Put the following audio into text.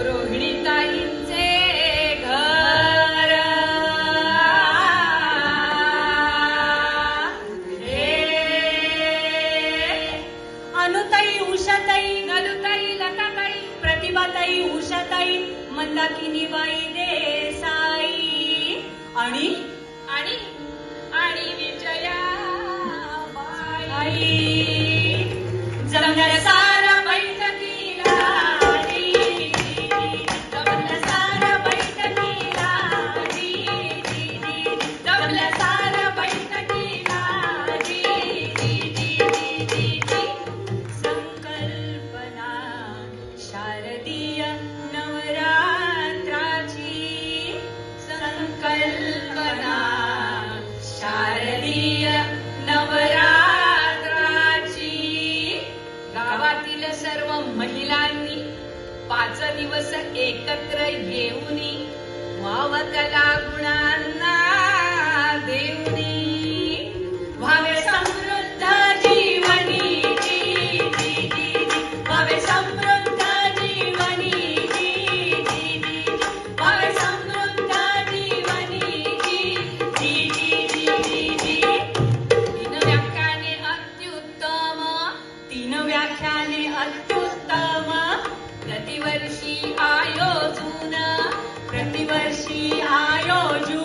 रोहिणीताईंचे घर हे अनुताई, उषाताई, नलुताई, लताताई, प्रतिभाताई, उषाताई, मंदाकिनी बाई देसाई आणि आणि आणि विजया बाई जमल्या सारा बैठकीला जमल्या सारा बैठकीला जमल्या सारा बैठकीला संकल्पना शारदीय नवरात्राची संकल्पना शारदीय नवरात्राची गावातील सर्व महिलांनी 5 दिवस एकत्र येऊनी वावकला गुणांना देऊनी व्हावे समृद्ध जीवनी व्हावे समृद्ध जीवनी व्हावे समृद्ध जीवनी तीन व्याख्याने अत्युत्तम तीन व्याख्याने अत्युत्तम प्रतिवर्षी आयोजून